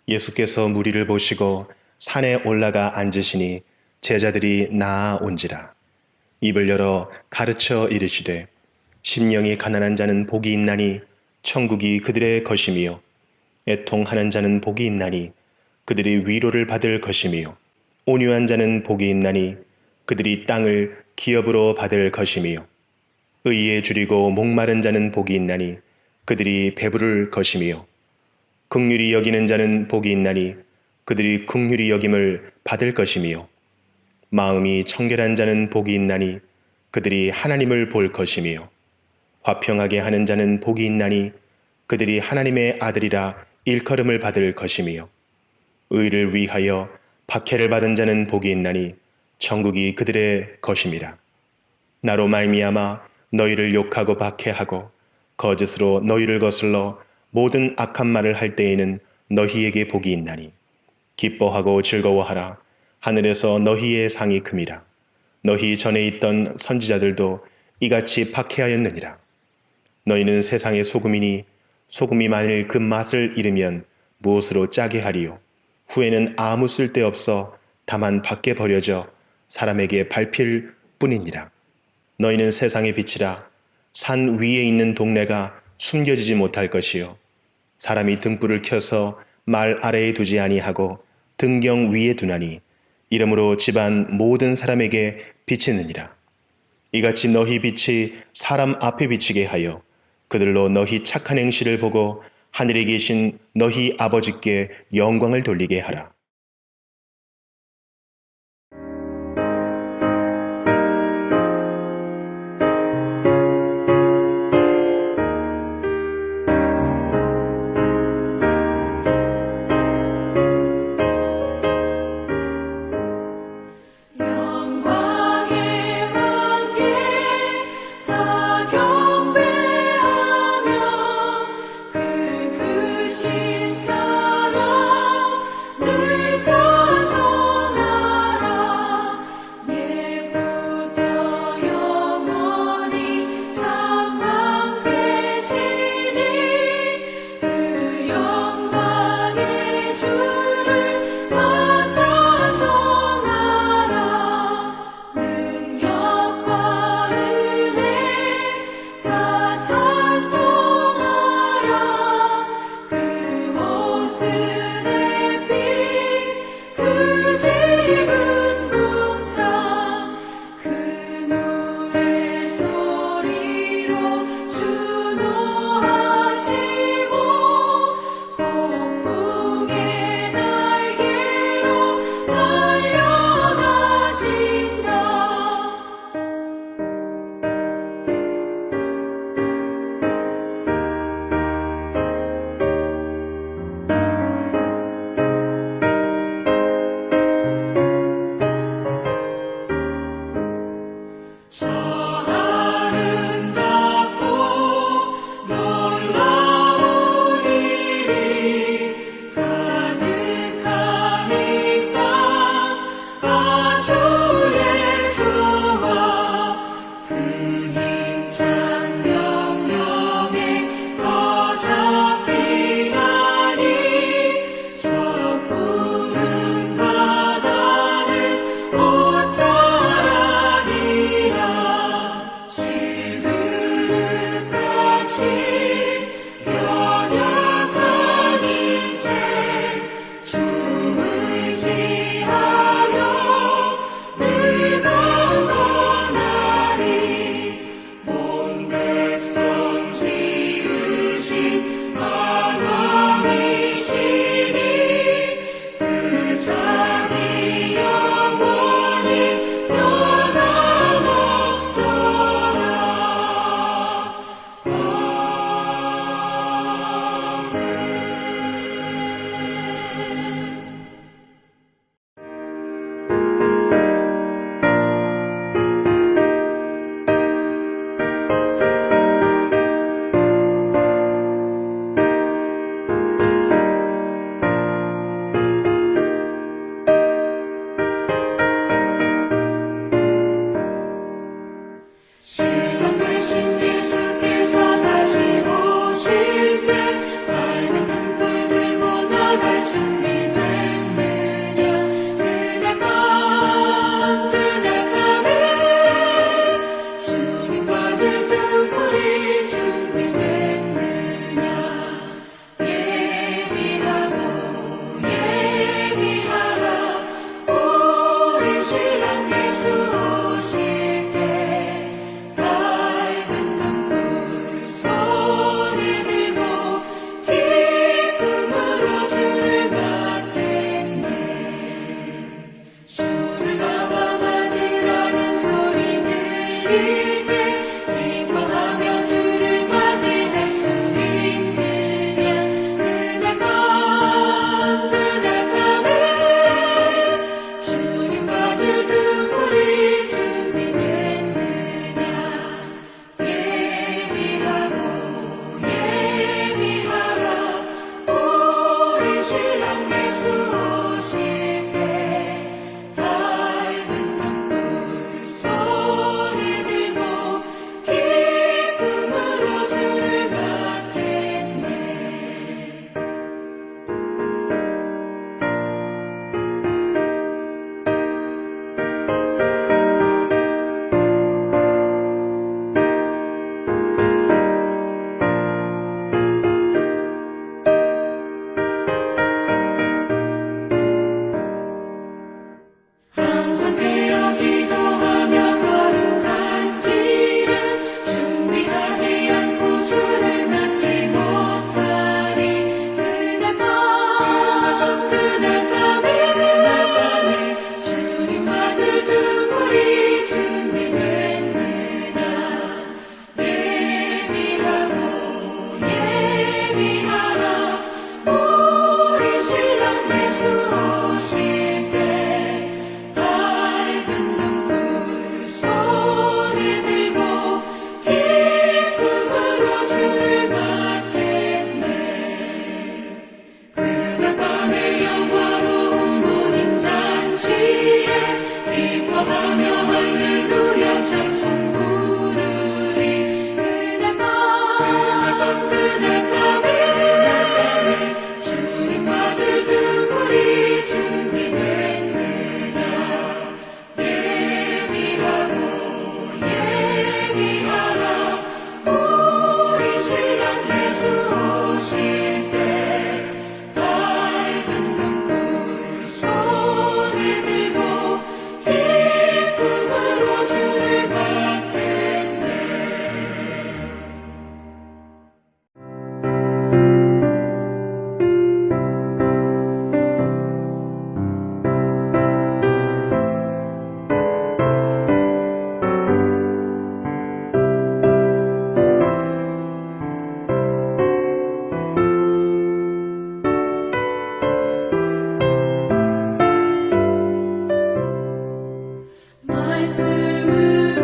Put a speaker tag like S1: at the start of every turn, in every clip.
S1: 예수께서 무리를 보시고 산에 올라가 앉으시니 제자들이 나아온지라. 입을 열어 가르쳐 이르시되 심령이 가난한 자는 복이 있나니 천국이 그들의 것이며 애통하는 자는 복이 있나니 그들이 위로를 받을 것이며 온유한 자는 복이 있나니 그들이 땅을 기업으로 받을 것이며 의에 줄이고 목마른 자는 복이 있나니 그들이 배부를 것이며 긍휼히 여기는 자는 복이 있나니 그들이 긍휼히 여김을 받을 것이며 마음이 청결한 자는 복이 있나니 그들이 하나님을 볼 것이며 화평하게 하는 자는 복이 있나니 그들이 하나님의 아들이라 일컬음을 받을 것이며 의를 위하여 박해를 받은 자는 복이 있나니 천국이 그들의 것임이라. 나로 말미암아 너희를 욕하고 박해하고 거짓으로 너희를 거슬러 모든 악한 말을 할 때에는 너희에게 복이 있나니 기뻐하고 즐거워하라. 하늘에서 너희의 상이 큼이라. 너희 전에 있던 선지자들도 이같이 박해하였느니라. 너희는 세상의 소금이니 소금이 만일 그 맛을 잃으면 무엇으로 짜게 하리요. 후에는 아무 쓸데없어 다만 밖에 버려져 사람에게 밟힐 뿐이니라. 너희는 세상의 빛이라. 산 위에 있는 동네가 숨겨지지 못할 것이요. 사람이 등불을 켜서 말 아래에 두지 아니하고 등경 위에 두나니 이러므로 집안 모든 사람에게 비치느니라. 이같이 너희 빛이 사람 앞에 비치게 하여 그들로 너희 착한 행실을 보고 하늘에 계신 너희 아버지께 영광을 돌리게 하라.
S2: 영광의 왕께 다 경배하며 그 크신 사랑 늘 나아갈 준비됐느냐 그날 밤에 주님 맞을 등불이 준비됐느냐 예비하라 우리 신랑 예수 오실 때 밝은 등불 손에 들고 기쁨으로 주를 맞겠네 주를 나와 맞으라는 소리 들릴 때 기뻐하며 주를 맞이할 수 있느냐 그날 밤에 주님 맞을 등불이 준비됐느냐 예비하라 우리 신랑 예수 오실 때 밝은 등불 손에 들고 기쁨으로 주를 맞겠네 항상 깨어 기도하며 거룩한 길을 준비하지 않고 주를 맞지 못하리 그날 밤에 주님 맞을 등불이 준비됐느냐 예비하라 우리 신랑 예수 오실 때 밝은 등불 손에 들고 기쁨으로 주를 맞겠네 그날 밤에 영화로운 혼인잔치에 기뻐하며 할렐루야 찬송 부르리 그날 밤에 주님 맞을 등불이 준비됐느냐 예비하라 우리 신랑 예수 오실 때 밝은 등불 손에 들고 기쁨으로 주를 맞겠네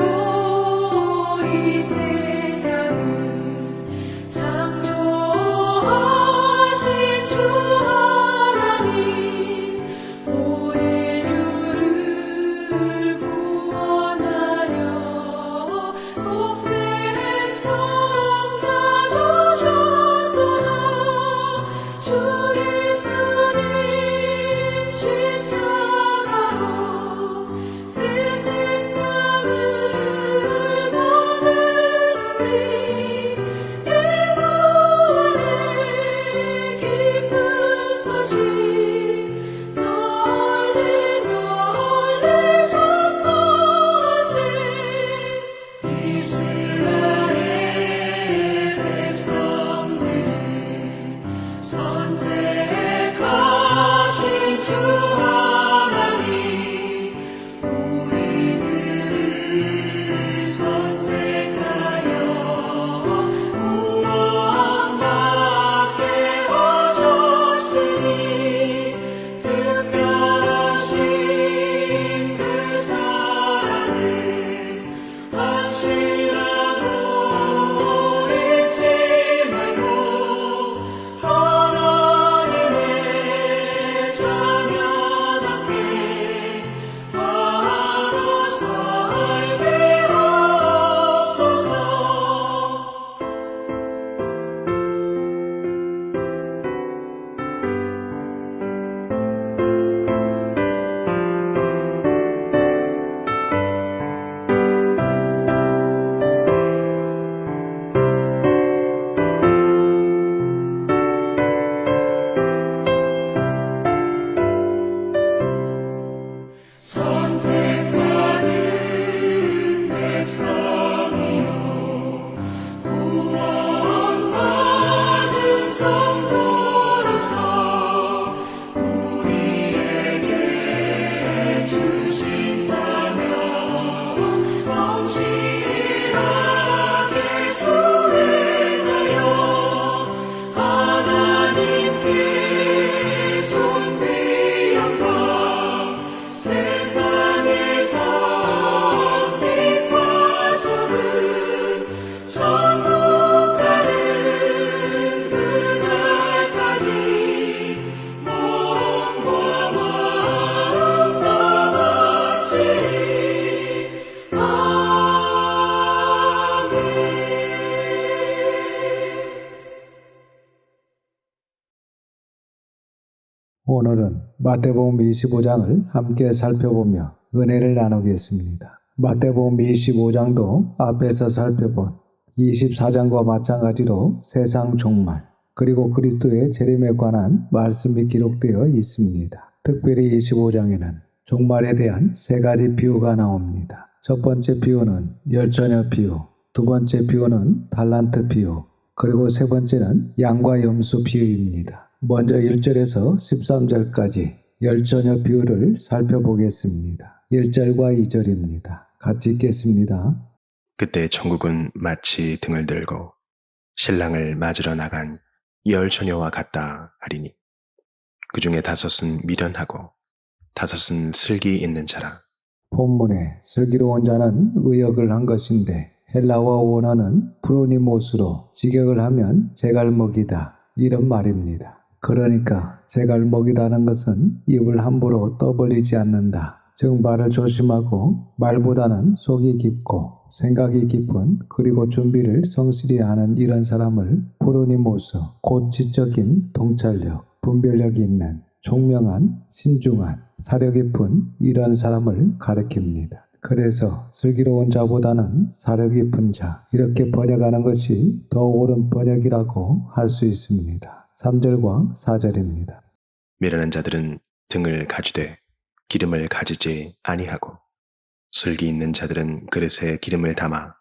S2: 말씀으로 이 세상을 창조하신 주 하나님 온 인류를 구원하려 독생 성자 주셨도다 주 예수님 십자가로 새 생명을 받으리 예고의 기쁜 소식 널리 전파하세 이스라엘 백성들 선택하신 주 하나님 우리들을 선택하여 구원받게 하셨으니
S3: 오늘은 마태복음 25장을 함께 살펴보며 은혜를 나누겠습니다. 마태복음 25장도 앞에서 살펴본 24장과 마찬가지로 세상 종말 그리고 그리스도의 재림에 관한 말씀이 기록되어 있습니다. 특별히 25장에는 종말에 대한 세 가지 비유가 나옵니다. 첫 번째 비유는 열처녀 비유, 두 번째 비유는 달란트 비유, 그리고 세 번째는 양과 염소 비유입니다. 먼저 1절에서 13절까지 열처녀 비유를 살펴보겠습니다. 1절과 2절입니다. 같이 읽겠습니다.
S1: 그때 천국은 마치 등을 들고 신랑을 맞으러 나간 열 처녀와 같다 하리니 그 중에 5은 미련하고 5은 슬기 있는 자라.
S3: 본문에 슬기로운 자는 의역을 한 것인데 헬라어 원어는 프로니모스로 직역을 하면 제갈먹이다 이런 말입니다. 그러니까 제갈먹이다는 것은 입을 함부로 떠벌리지 않는다. 즉 말을 조심하고 말보다는 속이 깊고 생각이 깊은 그리고 준비를 성실히 하는 이런 사람을 프로니모스, 곧 지적인 통찰력, 분별력이 있는 총명한, 신중한, 사려 깊은 이런 사람을 가리킵니다. 그래서 슬기로운 자보다는 사려 깊은 자 이렇게 번역하는 것이 더 옳은 번역이라고 할 수 있습니다. 3절과 4절입니다.
S1: 미련한 자들은 등을 가지되 기름을 가지지 아니하고 슬기 있는 자들은 그릇에 기름을 담아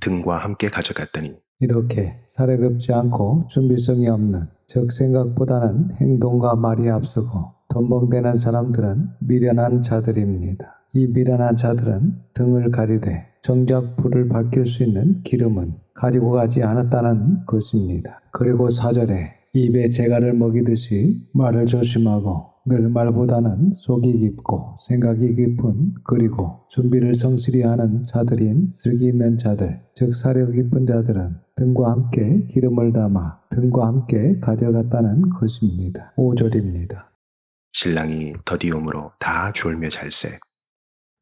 S1: 등과 함께 가져갔더니
S3: 이렇게 사려 깊지 않고 준비성이 없는 즉 생각보다는 행동과 말이 앞서고 덤벙대는 사람들은 미련한 자들입니다. 이 미련한 자들은 등을 가리되 정작 불을 밝힐 수 있는 기름은 가지고 가지 않았다는 것입니다. 그리고 4절에 입에 재갈을 먹이듯이 말을 조심하고 늘 말보다는 속이 깊고 생각이 깊은 그리고 준비를 성실히 하는 자들인 슬기 있는 자들 즉 사려 깊은 자들은 등과 함께 기름을 담아 등과 함께 가져갔다는 것입니다. 5절입니다.
S1: 신랑이 더디움으로 다 졸며 잘세.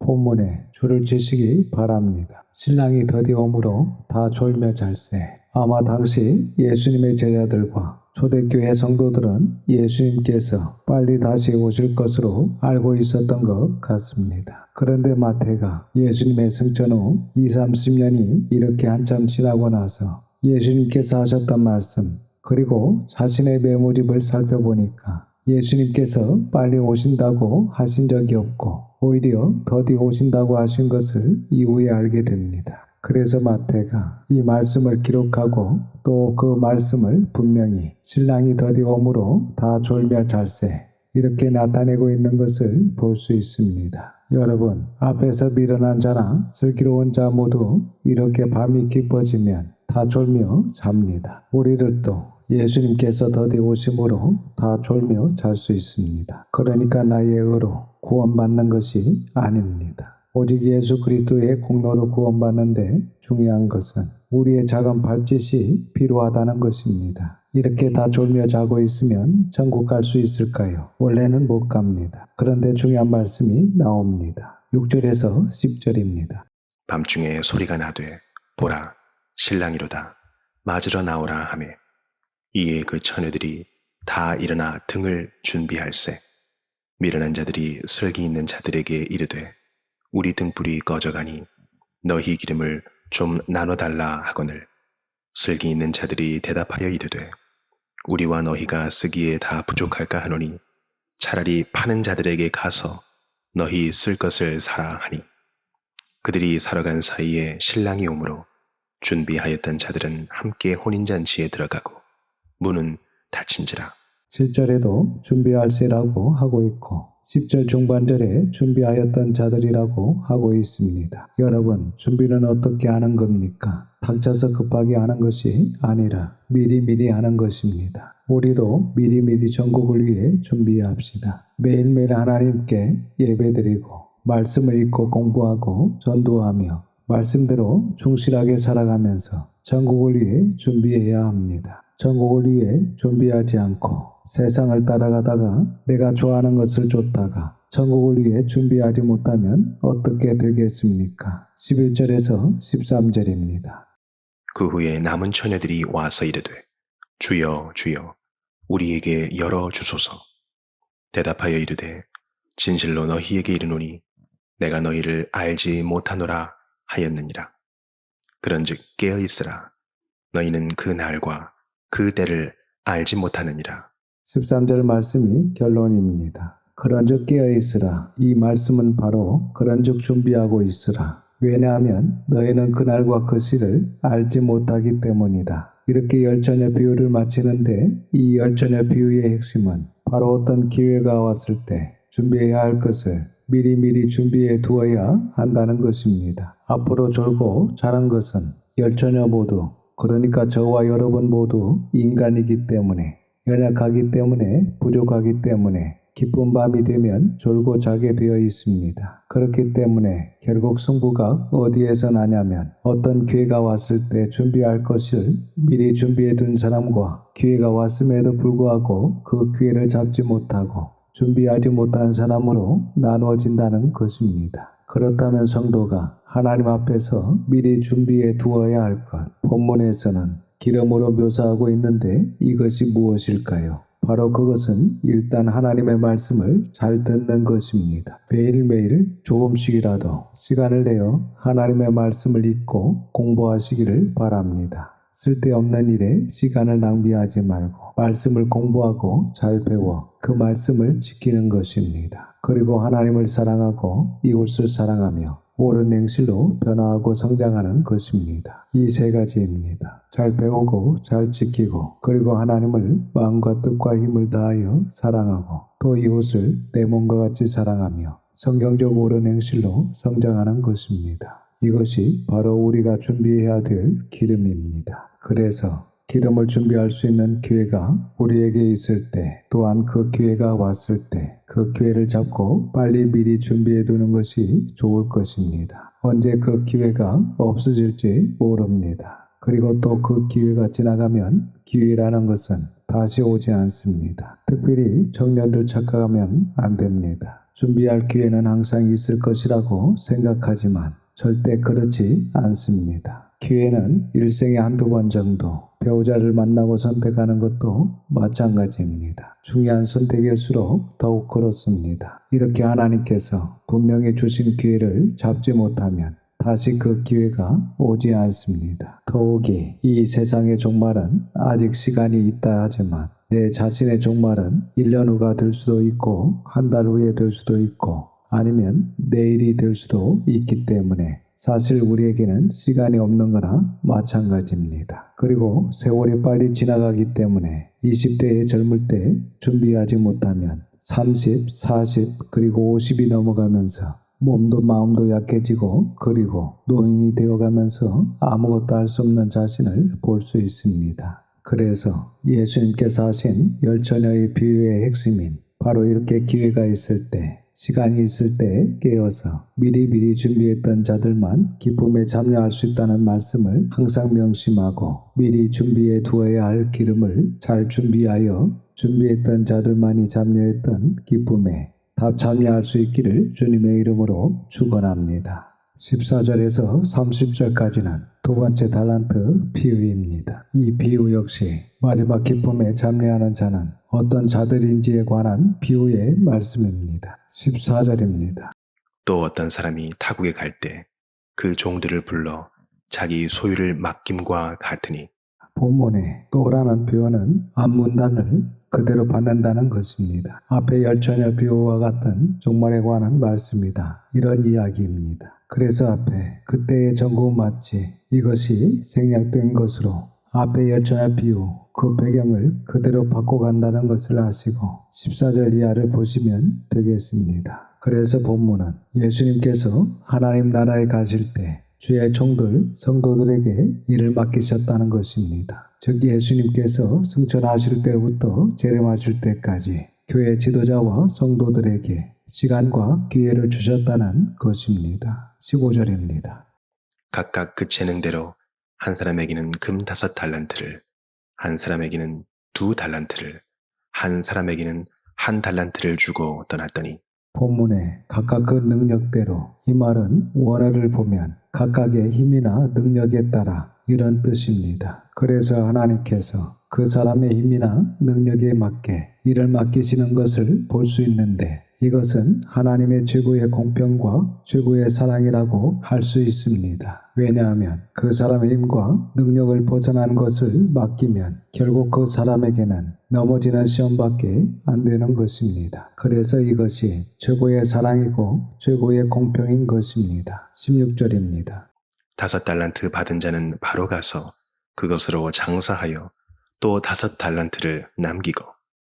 S3: 본문에 줄을 치시기 바랍니다. 신랑이 더디움으로 다 졸며 잘세. 아마 당시 예수님의 제자들과 초대교회 성도들은 예수님께서 빨리 다시 오실 것으로 알고 있었던 것 같습니다. 그런데 마태가 예수님의 승천 후 20-30년이 이렇게 한참 지나고 나서 예수님께서 하셨던 말씀 그리고 자신의 메모집을 살펴보니까 예수님께서 빨리 오신다고 하신 적이 없고 오히려 더디 오신다고 하신 것을 이후에 알게 됩니다. 그래서 마태가 이 말씀을 기록하고 또 그 말씀을 분명히 신랑이 더디 오므로 다 졸며 잘세 이렇게 나타내고 있는 것을 볼 수 있습니다. 여러분, 앞에서 미련한 자나 슬기로운 자 모두 이렇게 밤이 깊어지면 다 졸며 잡니다. 우리를 또 예수님께서 더디 오심으로 다 졸며 잘 수 있습니다. 그러니까 나의 의로 구원받는 것이 아닙니다. 오직 예수 그리스도의 공로로 구원받는데 중요한 것은 우리의 작은 발짓이 필요하다는 것입니다. 이렇게 다 졸며 자고 있으면 천국 갈 수 있을까요? 원래는 못 갑니다. 그런데 중요한 말씀이 나옵니다. 6절에서 10절입니다.
S1: 밤중에 소리가 나되 보라 신랑이로다 맞으러 나오라 하매 이에 그 처녀들이 다 일어나 등을 준비할세. 미련한 자들이 슬기 있는 자들에게 이르되 우리 등불이 꺼져가니 너희 기름을 좀 나눠달라 하거늘 슬기 있는 자들이 대답하여 이르되 우리와 너희가 쓰기에 다 부족할까 하노니 차라리 파는 자들에게 가서 너희 쓸 것을 사라 하니 그들이 사러 간 사이에 신랑이 오므로 준비하였던 자들은 함께 혼인잔치에 들어가고 문은 닫힌지라.
S3: 7절에도 준비할세라고 하고 있고 10절 중반절에 준비하였던 자들이라고 하고 있습니다. 여러분, 준비는 어떻게 하는 겁니까? 닥쳐서 급하게 하는 것이 아니라 미리미리 하는 것입니다. 우리도 미리미리 전국을 위해 준비합시다. 매일매일 하나님께 예배드리고 말씀을 읽고 공부하고 전도하며 말씀대로 충실하게 살아가면서 전국을 위해 준비해야 합니다. 전국을 위해 준비하지 않고 세상을 따라가다가 내가 좋아하는 것을 쫓다가 전국을 위해 준비하지 못하면 어떻게 되겠습니까? 11절에서 13절입니다.
S1: 그 후에 남은 처녀들이 와서 이르되 주여 주여 우리에게 열어 주소서. 대답하여 이르되 진실로 너희에게 이르노니 내가 너희를 알지 못하노라 하였느니라. 그런즉 깨어 있으라. 너희는 그 날과 그 때를 알지 못하느니라.
S3: 13절 말씀이 결론입니다. 그런즉 깨어 있으라. 이 말씀은 바로 그런즉 준비하고 있으라. 왜냐하면 너희는 그날과 그 시를 알지 못하기 때문이다. 이렇게 열처녀 비유를 마치는데 이 열처녀 비유의 핵심은 바로 어떤 기회가 왔을 때 준비해야 할 것을 미리미리 준비해 두어야 한다는 것입니다. 앞으로 졸고 자란 것은 열처녀 모두, 그러니까 저와 여러분 모두 인간이기 때문에, 연약하기 때문에, 부족하기 때문에 기쁜 밤이 되면 졸고 자게 되어 있습니다. 그렇기 때문에 결국 승부가 어디에서 나냐면 어떤 기회가 왔을 때 준비할 것을 미리 준비해 둔 사람과 기회가 왔음에도 불구하고 그 기회를 잡지 못하고 준비하지 못한 사람으로 나누어진다는 것입니다. 그렇다면 성도가 하나님 앞에서 미리 준비해 두어야 할 것, 본문에서는 기름으로 묘사하고 있는데 이것이 무엇일까요? 바로 그것은 일단 하나님의 말씀을 잘 듣는 것입니다. 매일매일 조금씩이라도 시간을 내어 하나님의 말씀을 읽고 공부하시기를 바랍니다. 쓸데없는 일에 시간을 낭비하지 말고 말씀을 공부하고 잘 배워 그 말씀을 지키는 것입니다. 그리고 하나님을 사랑하고 이웃을 사랑하며 옳은 행실로 변화하고 성장하는 것입니다. 이 세 가지입니다. 잘 배우고 잘 지키고 그리고 하나님을 마음과 뜻과 힘을 다하여 사랑하고 또 이웃을 내 몸과 같이 사랑하며 성경적 옳은 행실로 성장하는 것입니다. 이것이 바로 우리가 준비해야 될 기름입니다. 그래서 기름을 준비할 수 있는 기회가 우리에게 있을 때, 또한 그 기회가 왔을 때 그 기회를 잡고 빨리 미리 준비해 두는 것이 좋을 것입니다. 언제 그 기회가 없어질지 모릅니다. 그리고 또 그 기회가 지나가면 기회라는 것은 다시 오지 않습니다. 특별히 청년들 착각하면 안 됩니다. 준비할 기회는 항상 있을 것이라고 생각하지만 절대 그렇지 않습니다. 기회는 일생에 한두 번 정도, 배우자를 만나고 선택하는 것도 마찬가지입니다. 중요한 선택일수록 더욱 그렇습니다. 이렇게 하나님께서 분명히 주신 기회를 잡지 못하면 다시 그 기회가 오지 않습니다. 더욱이 이 세상의 종말은 아직 시간이 있다 하지만 내 자신의 종말은 1년 후가 될 수도 있고 한 달 후에 될 수도 있고 아니면 내일이 될 수도 있기 때문에 사실 우리에게는 시간이 없는 거나 마찬가지입니다. 그리고 세월이 빨리 지나가기 때문에 20대의 젊을 때 준비하지 못하면 30, 40, 그리고 50이 넘어가면서 몸도 마음도 약해지고 그리고 노인이 되어가면서 아무것도 할 수 없는 자신을 볼 수 있습니다. 그래서 예수님께서 하신 열처녀의 비유의 핵심인 바로 이렇게 기회가 있을 때, 시간이 있을 때 깨어서 미리미리 준비했던 자들만 기쁨에 참여할 수 있다는 말씀을 항상 명심하고 미리 준비해 두어야 할 기름을 잘 준비하여 준비했던 자들만이 참여했던 기쁨에 다 참여할 수 있기를 주님의 이름으로 축원합니다. 14절에서 30절까지는 두 번째 달란트 비유입니다. 이 비유 역시 마지막 기쁨에 참여하는 자는 어떤 자들인지에 관한 비유의 말씀입니다. 14절입니다.
S1: 또 어떤 사람이 타국에 갈 때 그 종들을 불러 자기 소유를 맡김과 같으니
S3: 본문에 또라는 표현은 앞문단을 그대로 받는다는 것입니다. 앞에 열처녀 비유와 같은 종말에 관한 말씀이다. 이런 이야기입니다. 그래서 앞에 그때의 전구 맞지 이것이 생략된 것으로 앞에 열처녀 비유 그 배경을 그대로 받고 간다는 것을 아시고 14절 이하를 보시면 되겠습니다. 그래서 본문은 예수님께서 하나님 나라에 가실 때 주의 종들 성도들에게 일을 맡기셨다는 것입니다. 즉 예수님께서 승천하실 때부터 재림하실 때까지 교회 지도자와 성도들에게 시간과 기회를 주셨다는 것입니다. 15절입니다.
S1: 각각 그 재능대로 한 사람에게는 금 5달란트를, 한 사람에게는 2달란트를, 한 사람에게는 1달란트를 주고 떠났더니
S3: 본문에 각각 그 능력대로, 이 말은 원어를 보면 각각의 힘이나 능력에 따라 이런 뜻입니다. 그래서 하나님께서 그 사람의 힘이나 능력에 맞게 일을 맡기시는 것을 볼 수 있는데 이것은 하나님의 최고의 공평과 최고의 사랑이라고 할 수 있습니다. 왜냐하면 그 사람의 힘과 능력을 벗어난 것을 맡기면 결국 그 사람에게는 넘어지는 시험밖에 안 되는 것입니다. 그래서 이것이 최고의 사랑이고 최고의 공평인 것입니다. 16절입니다.
S1: 5달란트 받은 자는 바로 가서 그것으로 장사하여 또 5달란트를 남기고.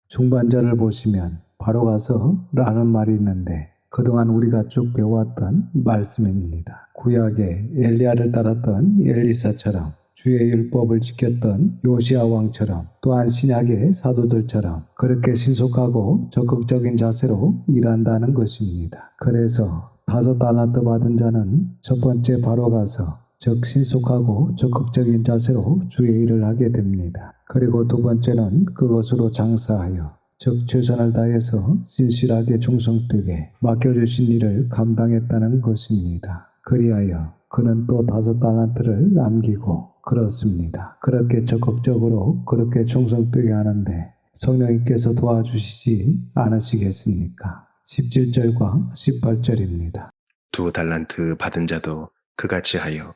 S3: 중반절을 보시면 바로 가서 라는 말이 있는데 그동안 우리가 쭉 배워왔던 말씀입니다. 구약에 엘리야를 따랐던 엘리사처럼 주의 율법을 지켰던 요시야 왕처럼 또한 신약의 사도들처럼 그렇게 신속하고 적극적인 자세로 일한다는 것입니다. 그래서 5달란트 받은 자는 첫 번째 바로 가서 즉 신속하고 적극적인 자세로 주의 일을 하게 됩니다. 그리고 두 번째는 그것으로 장사하여 즉 최선을 다해서 신실하게 충성되게 맡겨주신 일을 감당했다는 것입니다. 그리하여 그는 또 5달란트를 남기고 그렇습니다. 그렇게 적극적으로 그렇게 충성되게 하는데 성령님께서 도와주시지 않으시겠습니까? 17절과 18절입니다.
S1: 2달란트 받은 자도 그같이 하여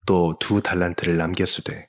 S1: 또 2달란트를 남겼으되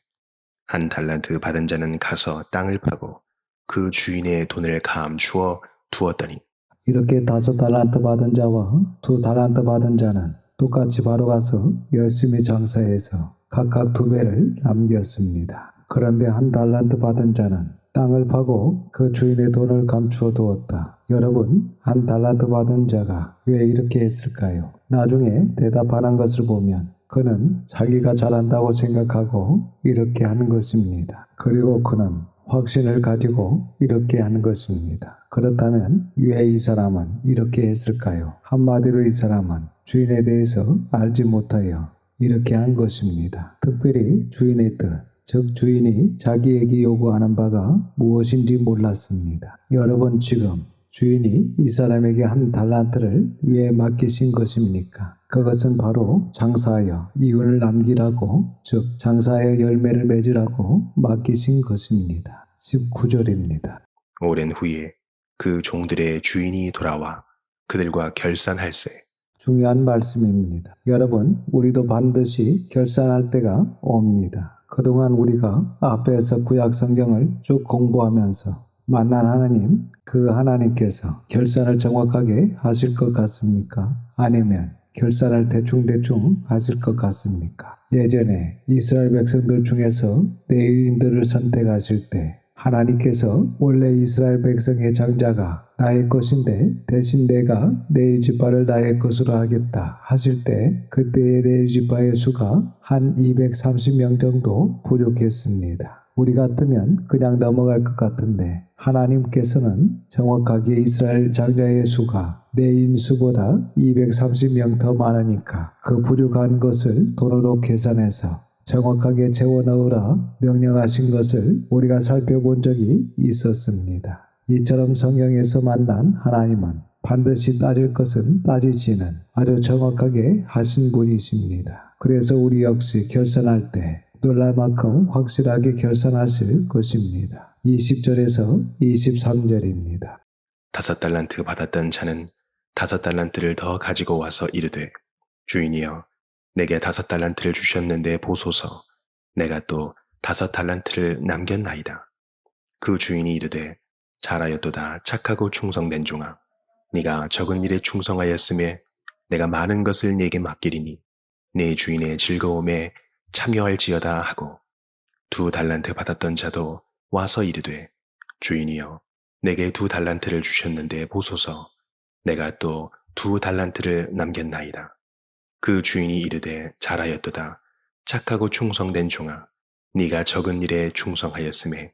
S1: 1달란트 받은 자는 가서 땅을 파고 그 주인의 돈을 감추어 두었더니.
S3: 이렇게 5달란트 받은 자와 2달란트 받은 자는 똑같이 바로 가서 열심히 장사해서 각각 2배를 남겼습니다. 그런데 1달란트 받은 자는 땅을 파고 그 주인의 돈을 감추어 두었다. 여러분, 1달란트 받은 자가 왜 이렇게 했을까요? 나중에 대답하는 것을 보면 그는 자기가 잘한다고 생각하고 이렇게 하는 것입니다. 그리고 그는 확신을 가지고 이렇게 하는 것입니다. 그렇다면 왜 이 사람은 이렇게 했을까요? 한마디로 이 사람은 주인에 대해서 알지 못하여 이렇게 한 것입니다. 특별히 주인의 뜻, 즉 주인이 자기에게 요구하는 바가 무엇인지 몰랐습니다. 여러분 지금 주인이 이 사람에게 1달란트를 왜 맡기신 것입니까? 그것은 바로 장사하여 이윤을 남기라고 즉 장사하여 열매를 맺으라고 맡기신 것입니다. 19절입니다.
S1: 오랜 후에 그 종들의 주인이 돌아와 그들과 결산할세.
S3: 중요한 말씀입니다. 여러분, 우리도 반드시 결산할 때가 옵니다. 그동안 우리가 앞에서 구약 성경을 쭉 공부하면서 만난 하나님, 그 하나님께서 결산을 정확하게 하실 것 같습니까? 아니면 결산을 대충대충 하실 것 같습니까? 예전에 이스라엘 백성들 중에서 레위인들을 선택하실 때 하나님께서 원래 이스라엘 백성의 장자가 나의 것인데 대신 내가 레위 지파를 나의 것으로 하겠다 하실 때 그때의 레위 지파의 수가 한 230명 정도 부족했습니다. 우리 같으면 그냥 넘어갈 것 같은데 하나님께서는 정확하게 이스라엘 장자의 수가 레위인 수보다 230명 더 많으니까 그 부족한 것을 돈으로 계산해서 정확하게 채워 넣으라 명령하신 것을 우리가 살펴본 적이 있었습니다. 이처럼 성경에서 만난 하나님은 반드시 따질 것은 따지지는 아주 정확하게 하신 분이십니다. 그래서 우리 역시 결산할 때 놀랄 만큼 확실하게 결산하실 것입니다. 20절에서 23절입니다.
S1: 5달란트 받았던 자는 5달란트를 더 가지고 와서 이르되 주인이여 내게 5달란트를 주셨는데 보소서 내가 또 5달란트를 남겼나이다. 그 주인이 이르되 잘하였도다 착하고 충성된 종아 네가 적은 일에 충성하였음에 내가 많은 것을 네게 맡기리니 네 주인의 즐거움에 참여할지어다 하고 2달란트 받았던 자도 와서 이르되 주인이여 내게 2달란트를 주셨는데 보소서 내가 또 2달란트를 남겼나이다. 그 주인이 이르되 잘하였도다 착하고 충성된 종아 네가 적은 일에 충성하였음에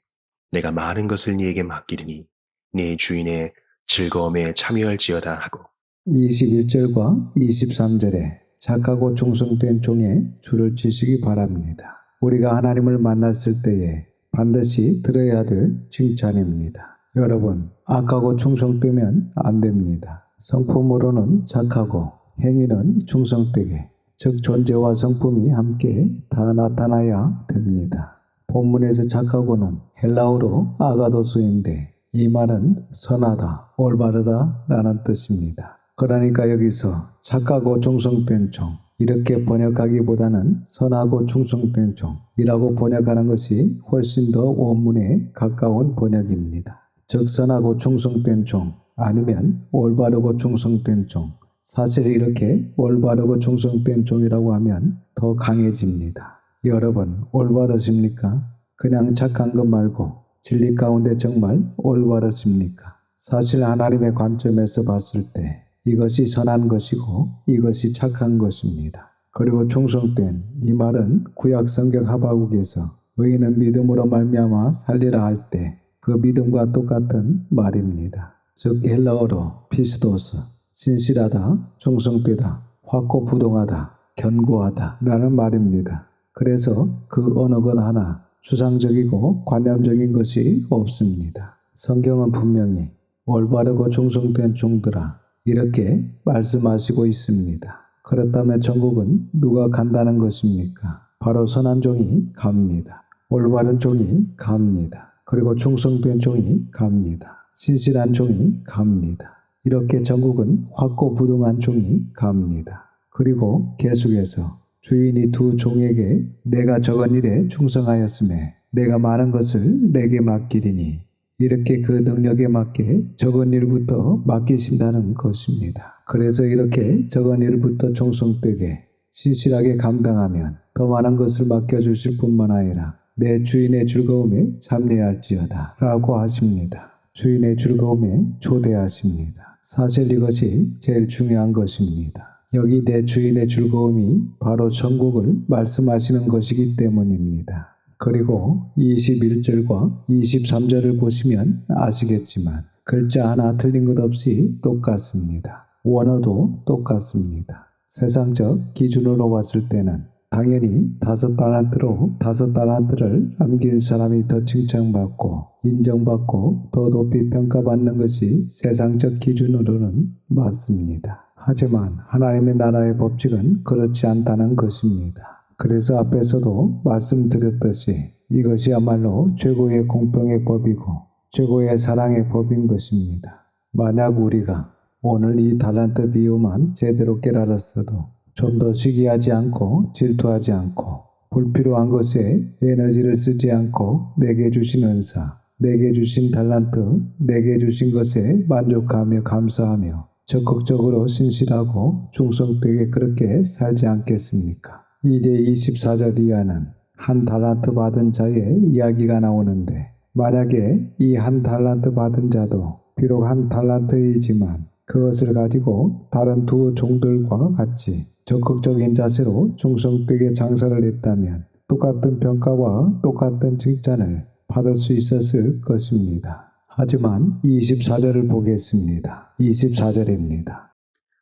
S1: 내가 많은 것을 네게 맡기리니 네 주인의 즐거움에 참여할지어다 하고.
S3: 21절과 23절에 착하고 충성된 종의 줄을 치시기 바랍니다. 우리가 하나님을 만났을 때에 반드시 들어야 될 칭찬입니다. 여러분, 악하고 충성되면 안 됩니다. 성품으로는 착하고 행위는 충성되게 즉 존재와 성품이 함께 다 나타나야 됩니다. 본문에서 착하고는 헬라어로 아가도스인데 이 말은 선하다, 올바르다 라는 뜻입니다. 그러니까 여기서 착하고 충성된 종 이렇게 번역하기보다는 선하고 충성된 종이라고 번역하는 것이 훨씬 더 원문에 가까운 번역입니다. 즉 선하고 충성된 종 아니면 올바르고 충성된 종. 사실 이렇게 올바르고 충성된 종이라고 하면 더 강해집니다. 여러분 올바르십니까? 그냥 착한 것 말고 진리 가운데 정말 올바르십니까? 사실 하나님의 관점에서 봤을 때 이것이 선한 것이고 이것이 착한 것입니다. 그리고 충성된 이 말은 구약 성경 하박국에서 의인은 믿음으로 말미암아 살리라 할 때 그 믿음과 똑같은 말입니다. 즉 헬라어로 피스도스, 신실하다, 충성되다, 확고부동하다, 견고하다 라는 말입니다. 그래서 그 어느 것 하나 추상적이고 관념적인 것이 없습니다. 성경은 분명히 올바르고 충성된 종들아 이렇게 말씀하시고 있습니다. 그렇다면 천국은 누가 간다는 것입니까? 바로 선한 종이 갑니다. 올바른 종이 갑니다. 그리고 충성된 종이 갑니다. 신실한 종이 갑니다. 이렇게 천국은 확고부동한 종이 갑니다. 그리고 계속해서 주인이 두 종에게 내가 적은 일에 충성하였음에 내가 많은 것을 내게 맡기리니 이렇게 그 능력에 맞게 적은 일부터 맡기신다는 것입니다. 그래서 이렇게 적은 일부터 충성되게 신실하게 감당하면 더 많은 것을 맡겨주실 뿐만 아니라 내 주인의 즐거움에 참여할지어다 라고 하십니다. 주인의 즐거움에 초대하십니다. 사실 이것이 제일 중요한 것입니다. 여기 내 주인의 즐거움이 바로 천국을 말씀하시는 것이기 때문입니다. 그리고 21절과 23절을 보시면 아시겠지만 글자 하나 틀린 것 없이 똑같습니다. 원어도 똑같습니다. 세상적 기준으로 봤을 때는 당연히 5달란트로 5달란트를 남긴 사람이 더 칭찬받고 인정받고 더 높이 평가받는 것이 세상적 기준으로는 맞습니다. 하지만 하나님의 나라의 법칙은 그렇지 않다는 것입니다. 그래서 앞에서도 말씀드렸듯이 이것이야말로 최고의 공평의 법이고 최고의 사랑의 법인 것입니다. 만약 우리가 오늘 이 달란트 비유만 제대로 깨달았어도 좀 더 시기하지 않고 질투하지 않고 불필요한 것에 에너지를 쓰지 않고 내게 주신 은사, 내게 주신 달란트, 내게 주신 것에 만족하며 감사하며 적극적으로 신실하고 충성되게 그렇게 살지 않겠습니까? 이제 24절 이하는 한 달란트 받은 자의 이야기가 나오는데 만약에 이 한 달란트 받은 자도 비록 한 달란트이지만 그것을 가지고 다른 두 종들과 같이 적극적인 자세로 충성되게 장사를 했다면 똑같은 평가와 똑같은 칭찬을 받을 수 있었을 것입니다. 하지만 24절을 보겠습니다. 24절입니다.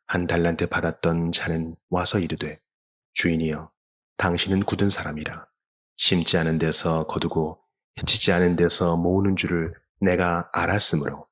S1: 한 달란트 받았던 자는 와서 이르되 주인이여 당신은 굳은 사람이라 심지 않은 데서 거두고 해치지 않은 데서 모으는 줄을 내가 알았으므로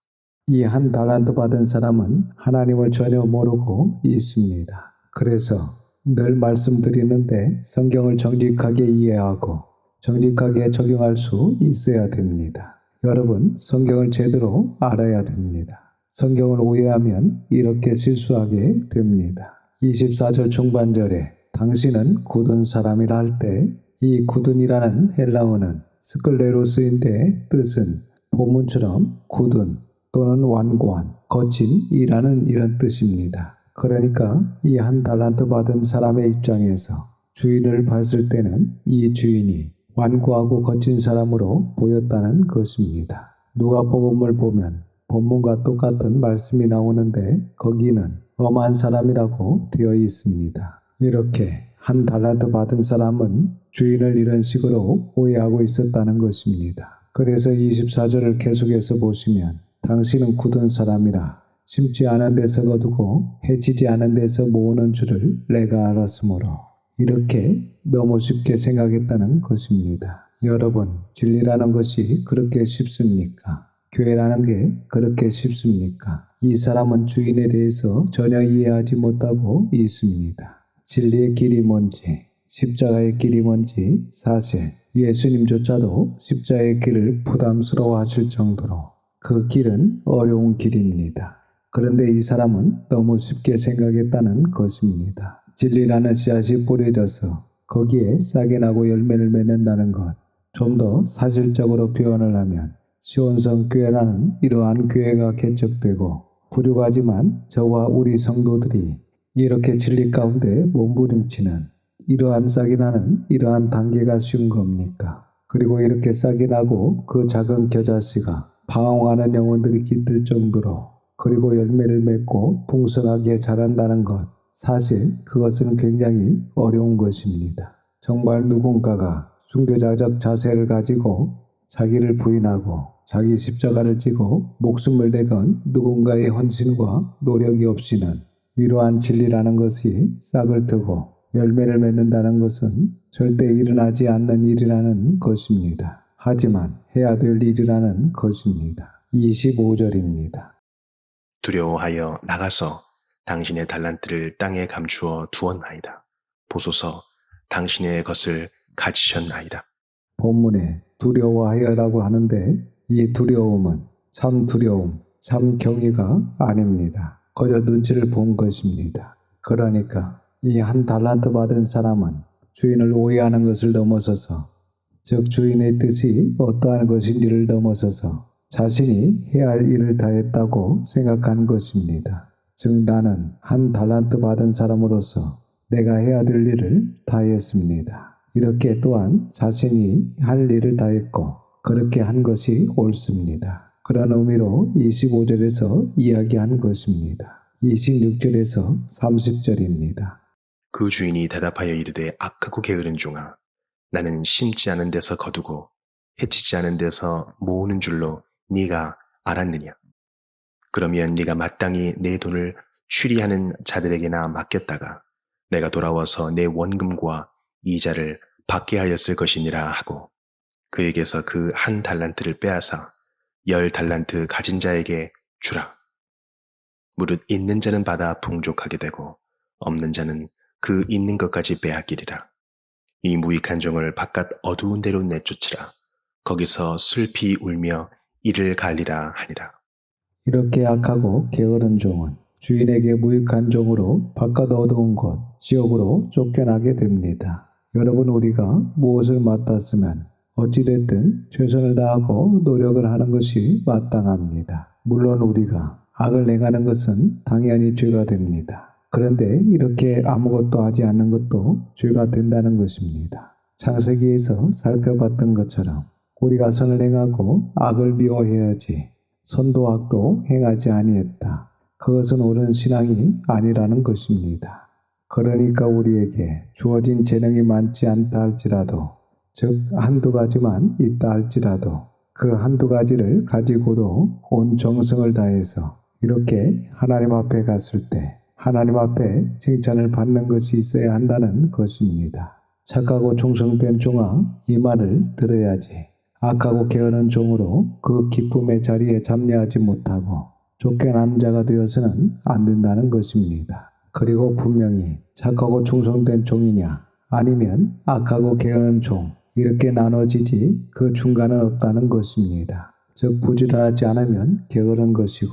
S3: 이 한 달란트 받은 사람은 하나님을 전혀 모르고 있습니다. 그래서 늘 말씀드리는데 성경을 정직하게 이해하고 정직하게 적용할 수 있어야 됩니다. 여러분 성경을 제대로 알아야 됩니다. 성경을 오해하면 이렇게 실수하게 됩니다. 24절 중반절에 당신은 굳은 사람이라 할 때 이 굳은이라는 헬라어는 스클레로스인데 뜻은 본문처럼 굳은 또는 완고한, 거친 이라는 이런 뜻입니다. 그러니까 이 한 달란트 받은 사람의 입장에서 주인을 봤을 때는 이 주인이 완고하고 거친 사람으로 보였다는 것입니다. 누가복음을 보면 본문과 똑같은 말씀이 나오는데 거기는 엄한 사람이라고 되어 있습니다. 이렇게 한 달란트 받은 사람은 주인을 이런 식으로 오해하고 있었다는 것입니다. 그래서 24절을 계속해서 보시면 당신은 굳은 사람이라 심지 않은 데서 거두고 해치지 않은 데서 모으는 줄을 내가 알았으므로 이렇게 너무 쉽게 생각했다는 것입니다. 여러분 진리라는 것이 그렇게 쉽습니까? 교회라는 게 그렇게 쉽습니까? 이 사람은 주인에 대해서 전혀 이해하지 못하고 있습니다. 진리의 길이 뭔지, 십자가의 길이 뭔지 사실 예수님조차도 십자가의 길을 부담스러워 하실 정도로 그 길은 어려운 길입니다. 그런데 이 사람은 너무 쉽게 생각했다는 것입니다. 진리라는 씨앗이 뿌려져서 거기에 싹이 나고 열매를 맺는다는 것, 좀 더 사실적으로 표현을 하면 시온성 교회라는 이러한 교회가 개척되고 부족하지만 저와 우리 성도들이 이렇게 진리 가운데 몸부림치는 이러한 싹이 나는 이러한 단계가 쉬운 겁니까? 그리고 이렇게 싹이 나고 그 작은 겨자씨가 방황하는 영혼들이 깃들 정도로 그리고 열매를 맺고 풍성하게 자란다는 것, 사실 그것은 굉장히 어려운 것입니다. 정말 누군가가 순교자적 자세를 가지고 자기를 부인하고 자기 십자가를 지고 목숨을 내건 누군가의 헌신과 노력이 없이는 이러한 진리라는 것이 싹을 트고 열매를 맺는다는 것은 절대 일어나지 않는 일이라는 것입니다. 하지만 해야 될 일이라는 것입니다. 25절입니다.
S1: 두려워하여 나가서 당신의 달란트를 땅에 감추어 두었나이다. 보소서, 당신의 것을 가지셨나이다.
S3: 본문에 두려워하여라고 하는데 이 두려움은 참 두려움, 참 경외가 아닙니다. 그저 눈치를 본 것입니다. 그러니까 이 한 달란트 받은 사람은 주인을 오해하는 것을 넘어서서 즉 주인의 뜻이 어떠한 것인지를 넘어서서 자신이 해야 할 일을 다했다고 생각한 것입니다. 즉 나는 한 달란트 받은 사람으로서 내가 해야 될 일을 다했습니다. 이렇게 또한 자신이 할 일을 다했고 그렇게 한 것이 옳습니다. 그런 의미로 25절에서 이야기한 것입니다. 26절에서 30절입니다.
S1: 그 주인이 대답하여 이르되 악하고 게으른 종아, 나는 심지 않은 데서 거두고 해치지 않은 데서 모으는 줄로 네가 알았느냐? 그러면 네가 마땅히 내 돈을 추리하는 자들에게나 맡겼다가 내가 돌아와서 내 원금과 이자를 받게 하였을 것이니라 하고 그에게서 그 한 달란트를 빼앗아 10달란트 가진 자에게 주라. 무릇 있는 자는 받아 풍족하게 되고 없는 자는 그 있는 것까지 빼앗기리라. 이 무익한 종을 바깥 어두운 데로 내쫓으라. 거기서 슬피 울며 이를 갈리라 하니라.
S3: 이렇게 악하고 게으른 종은 주인에게 무익한 종으로 바깥 어두운 곳, 지옥으로 쫓겨나게 됩니다. 여러분 우리가 무엇을 맡았으면 어찌됐든 최선을 다하고 노력을 하는 것이 마땅합니다. 물론 우리가 악을 행하는 것은 당연히 죄가 됩니다. 그런데 이렇게 아무것도 하지 않는 것도 죄가 된다는 것입니다. 창세기에서 살펴봤던 것처럼 우리가 선을 행하고 악을 미워해야지 선도 악도 행하지 아니했다. 그것은 옳은 신앙이 아니라는 것입니다. 그러니까 우리에게 주어진 재능이 많지 않다 할지라도 즉 한두 가지만 있다 할지라도 그 한두 가지를 가지고도 온 정성을 다해서 이렇게 하나님 앞에 갔을 때 하나님 앞에 칭찬을 받는 것이 있어야 한다는 것입니다. 착하고 충성된 종아 이 말을 들어야지 악하고 게으른 종으로 그 기쁨의 자리에 잠례하지 못하고 쫓겨난 자가 되어서는 안 된다는 것입니다. 그리고 분명히 착하고 충성된 종이냐 아니면 악하고 게으른 종 이렇게 나눠지지 그 중간은 없다는 것입니다. 즉 부지런하지 않으면 게으른 것이고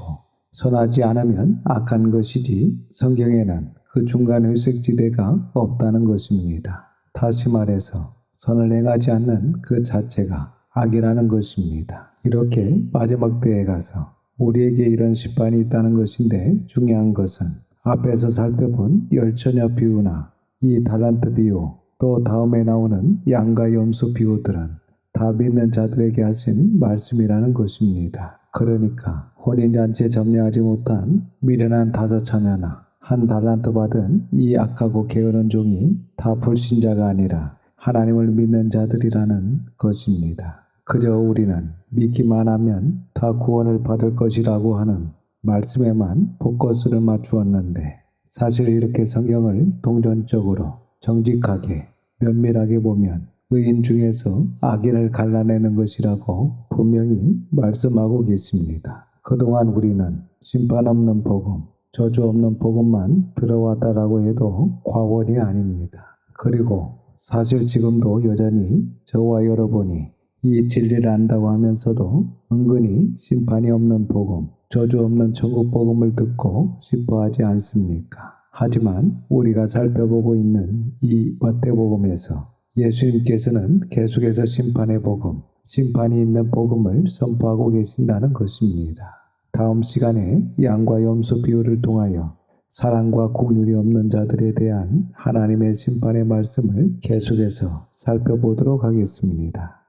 S3: 선하지 않으면 악한 것이지 성경에는 그 중간 회색지대가 없다는 것입니다. 다시 말해서 선을 행하지 않는 그 자체가 악이라는 것입니다. 이렇게 마지막 때에 가서 우리에게 이런 심판이 있다는 것인데 중요한 것은 앞에서 살펴본 열처녀 비유나 이 달란트 비유 또 다음에 나오는 양과 염소 비유들은 다 믿는 자들에게 하신 말씀이라는 것입니다. 그러니까 혼인잔치에 참여하지 못한 미련한 5처녀나 한 달란트 받은 이 악하고 게으른 종이 다 불신자가 아니라 하나님을 믿는 자들이라는 것입니다. 그저 우리는 믿기만 하면 다 구원을 받을 것이라고 하는 말씀에만 포커스를 맞추었는데 사실 이렇게 성경을 동전적으로 정직하게 면밀하게 보면 의인 중에서 악인을 갈라내는 것이라고 분명히 말씀하고 계십니다. 그동안 우리는 심판 없는 복음, 저주 없는 복음만 들어왔다라고 해도 과언이 아닙니다. 그리고 사실 지금도 여전히 저와 여러분이 이 진리를 안다고 하면서도 은근히 심판이 없는 복음, 저주 없는 천국 복음을 듣고 싶어하지 않습니까? 하지만 우리가 살펴보고 있는 이 마태복음에서 예수님께서는 계속해서 심판의 복음, 심판이 있는 복음을 선포하고 계신다는 것입니다. 다음 시간에 양과 염소 비유를 통하여 사랑과 긍휼이 없는 자들에 대한 하나님의 심판의 말씀을 계속해서 살펴보도록 하겠습니다.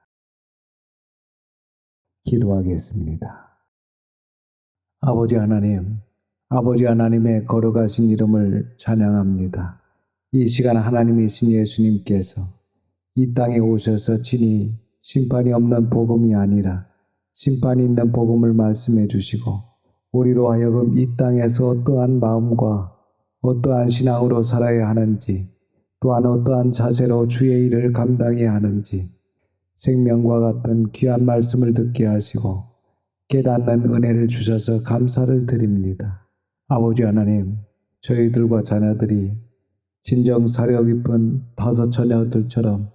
S3: 기도하겠습니다. 아버지 하나님, 아버지 하나님의 거룩하신 이름을 찬양합니다. 이 시간 하나님이신 예수님께서 이 땅에 오셔서 친히 심판이 없는 복음이 아니라 심판이 있는 복음을 말씀해 주시고 우리로 하여금 이 땅에서 어떠한 마음과 어떠한 신앙으로 살아야 하는지 또한 어떠한 자세로 주의 일을 감당해야 하는지 생명과 같은 귀한 말씀을 듣게 하시고 깨닫는 은혜를 주셔서 감사를 드립니다. 아버지 하나님, 저희들과 자녀들이 진정 사려 깊은 다섯 처녀들처럼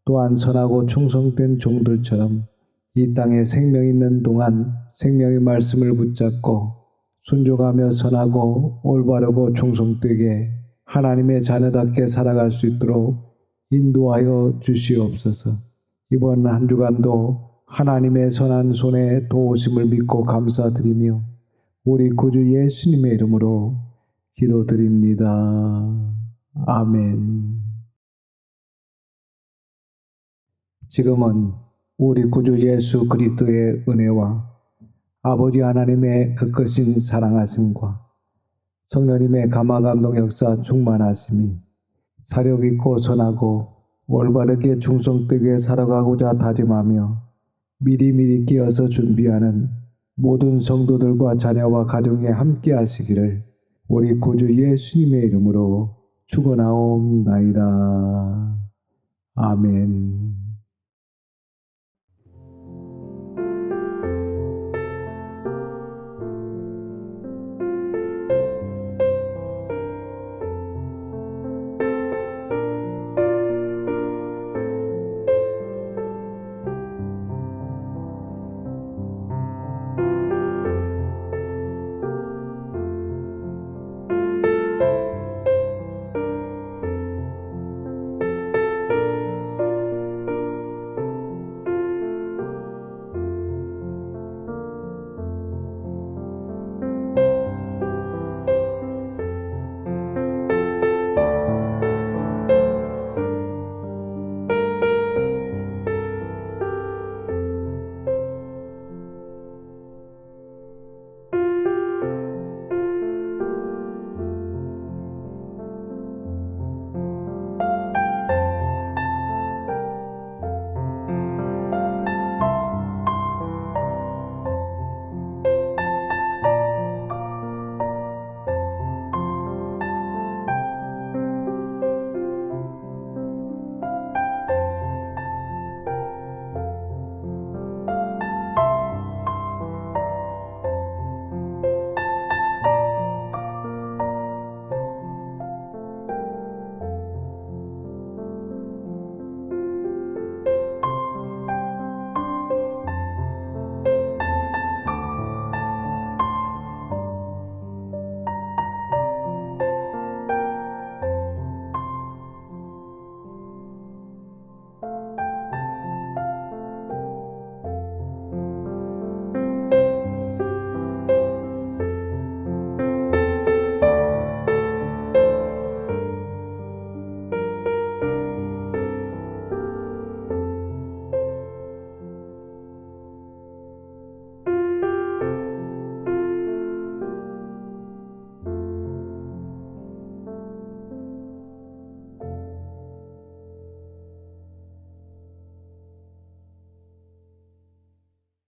S3: 또한 선하고 충성된 종들처럼 이 땅에 생명 있는 동안 생명의 말씀을 붙잡고 순종하며 선하고 올바르고 충성되게 하나님의 자녀답게 살아갈 수 있도록 인도하여 주시옵소서. 이번 한 주간도 하나님의 선한 손에 도우심을 믿고 감사드리며 우리 구주 예수님의 이름으로 기도드립니다. 아멘. 지금은 우리 구주 예수 그리스도의 은혜와 아버지 하나님의 극크신 사랑하심과 성령님의 감화감동 역사 충만하심이 사력 있고 선하고 올바르게 충성되게 살아가고자 다짐하며 미리미리 끼어서 준비하는 모든 성도들과 자녀와 가정에 함께 하시기를 우리 구주 예수님의 이름으로 축원하옵나이다. 아멘.